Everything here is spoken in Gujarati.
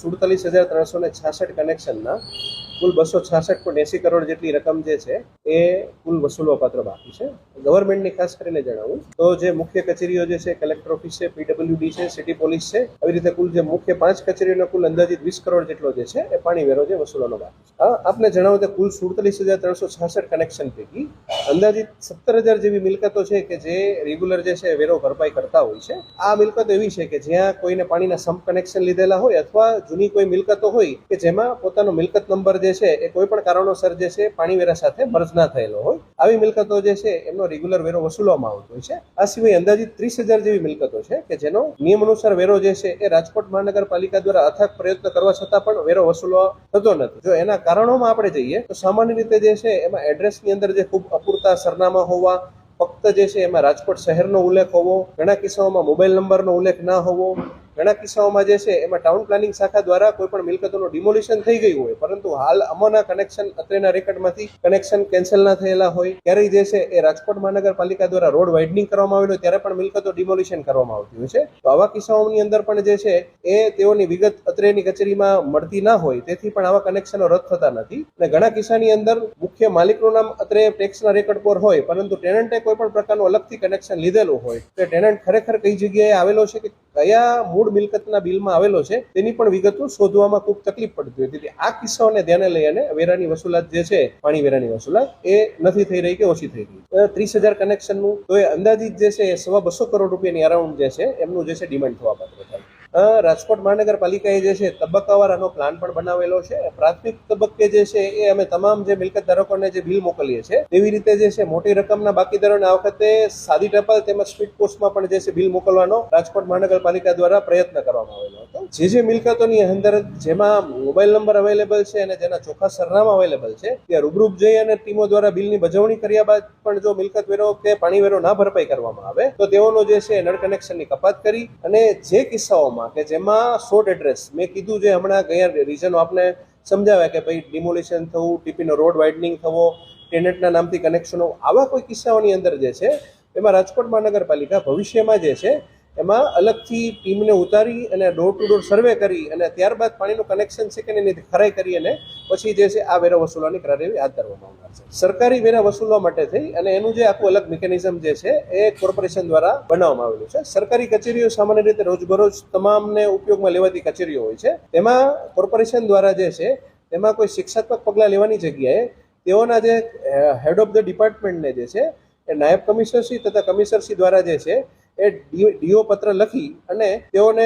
47,366 કનેક્શનના કુલ 266.80 કરોડ જેટલી રકમ જે છે એ કુલ વસૂલવા પાત્ર બાકી છે. ગવર્મેન્ટની ખાસ કરીને જણાવું તો જે મુખ્ય કચેરીઓ જે છે, કલેક્ટર ઓફિસ છે, પીડબ્લ્યુડી છે, સિટી પોલીસ છે, આવી રીતે કુલ જે મુખ્ય 5 કચેરીઓનો કુલ અંદાજિત 20 કરોડ જેટલો જે છે એ પાણી વેરો જે વસૂલવાનો બાકી છે. આપને જણાવું તો કુલ 47,366 કનેક્શન પૈકી અંદાજિત 17,000 જેવી મિલકતો છે કે જે રેગ્યુલર જે છે વેરો ભરપાઈ કરતા હોય છે. આ મિલકતો એવી છે કે જ્યાં કોઈને પાણીના સમ્પ કનેક્શન લીધેલા હોય અથવા જૂની કોઈ મિલકતો હોય કે જેમાં પોતાનો મિલકત નંબર જે છે એ કોઈ પણ કારણોસર જે છે પાણી વેરા સાથે મર્જ ના થયેલો હોય, આવી મિલકતો જે છે એમનો રેગ્યુલર વેરો વસૂલવામાં આવતો હોય છે. આ સિવાય અંદાજિત 30,000 જેવી મિલકતો છે કે જેનો નિયમ અનુસાર વેરો જે છે એ રાજકોટ મહાનગરપાલિકા દ્વારા અથાગ પ્રયત્ન કરવા છતાં પણ વેરો વસૂલવા થતો નથી. જો એના કારણોમાં આપણે જઈએ તો સામાન્ય રીતે જે છે એમાં એડ્રેસની અંદર જે ખૂબ અપૂરતા સરનામા હોવા, ફક્ત જે છે એમાં રાજકોટ શહેરનો ઉલ્લેખ હોવો, ઘણા કિસ્સાઓમાં મોબાઈલ નંબરનો ઉલ્લેખ ના હોવો, ઘણા કિસ્સાઓમાં જે છે એમાં ટાઉન પ્લાનિંગ શાખા દ્વારા કોઈ પણ મિલકતોનું ડિમોલિશન થઈ ગયું હોય પરંતુ હાલ અમોના કનેક્શન અત્રેના રેકર્ડમાંથી કનેક્શન કેન્સલ ના થયેલા હોય, ક્યારેય જે છે એ રાજકોટ મહાનગરપાલિકા દ્વારા રોડ વાઇડનિંગ કરવામાં આવેલું ત્યારે પણ મિલકતો ડિમોલિશન કરવામાં આવતી હોય છે. તો આવા કિસ્સાઓની અંદર પણ જે છે એ તેઓની વિગત અત્રેની કચેરીમાં મળતી ના હોય તેથી પણ આવા કનેક્શનો રદ થતા નથી. અને ઘણા કિસ્સાની અંદર મુખ્ય માલિકનું નામ અત્રે ટેક્સના રેકર્ડ પર હોય પરંતુ ટેનન્ટે કોઈ પણ પ્રકારનું અલગથી કનેક્શન લીધેલું હોય તો ટેનન્ટ ખરેખર કઈ જગ્યાએ આવેલો છે કે કયા મૂળ મિલકતના બિલમાં આવેલો છે તેની પણ વિગતો શોધવામાં ખૂબ તકલીફ પડતી હોય. તેથી આ કિસ્સાઓને ધ્યાને લઈ અને વેરાની વસૂલાત જે છે, પાણી વેરાની વસૂલાત એ નથી થઈ રહી કે ઓછી થઈ રહી. 30,000 કનેક્શનનું તો એ અંદાજિત જે છે એ 250 કરોડ રૂપિયાની અરાઉન્ડ જે છે એમનું જે છે ડિમાન્ડ થવા પાત્ર થાય. રાજકોટ મહાનગરપાલિકાએ જે છે તબક્કાવાળાનો પ્લાન પણ બનાવેલો છે. પ્રાથમિક તબક્કે જે છે એ અમે તમામ જે મિલકત ધારકોને જે બિલ મોકલીએ છીએ તેવી રીતે જે છે મોટી રકમના બાકીદારોને આ વખતે સાદી ટપાલ તેમજ સ્પીડ પોસ્ટમાં પણ જે છે બિલ મોકલવાનો રાજકોટ મહાનગરપાલિકા દ્વારા પ્રયત્ન કરવામાં આવેલો હતો. જે મિલકતોની અંદર જેમાં મોબાઈલ નંબર અવેલેબલ છે અને જેના ચોખ્ખા સરનામા અવેલેબલ છે ત્યાં રૂબરૂપ જઈ અને ટીમો દ્વારા બિલની બજવણી કર્યા બાદ પણ જો મિલકત વેરો કે પાણી વેરો ના ભરપાઈ કરવામાં આવે તો તેઓનો જે છે નળ કનેક્શનની કપાત કરી અને જે કિસ્સાઓમાં કે જેમાં શોર્ટ એડ્રેસ મેં કીધું જે હમણાં ગયા રીઝનો આપને સમજાવ્યા કે ભાઈ ડિમોલિશન થવું, ટીપીનો રોડ વાઇડનિંગ થવો, ટેનન્ટના નામથી કનેક્શનો, આવા કોઈ કિસ્સાઓની અંદર જે છે એમાં રાજકોટ મહાનગરપાલિકા ભવિષ્યમાં જે છે એમાં અલગથી ટીમને ઉતારી અને ડોર ટુ ડોર સર્વે કરી અને ત્યારબાદ પાણીનું કનેક્શન છે કે એની ખરાઈ કરી અને પછી જે છે આ વેરા વસૂલવાની કાર્યવાહી હાથ ધરવામાં આવનાર છે. સરકારી વેરા વસૂલવા માટે થઈ અને એનું જે આખું અલગ મિકેનિઝમ જે છે એ કોર્પોરેશન દ્વારા બનાવવામાં આવેલું છે. સરકારી કચેરીઓ સામાન્ય રીતે રોજબરોજ તમામને ઉપયોગમાં લેવાતી કચેરીઓ હોય છે. તેમાં કોર્પોરેશન દ્વારા જે છે તેમાં કોઈ શિક્ષાત્મક પગલાં લેવાની જગ્યાએ તેઓના જે હેડ ઓફ ધ ડિપાર્ટમેન્ટને જે છે એ નાયબ કમિશનરશ્રી તથા કમિશનરશ્રી દ્વારા જે છે એ ડીઓ પત્ર લખી અને તેઓને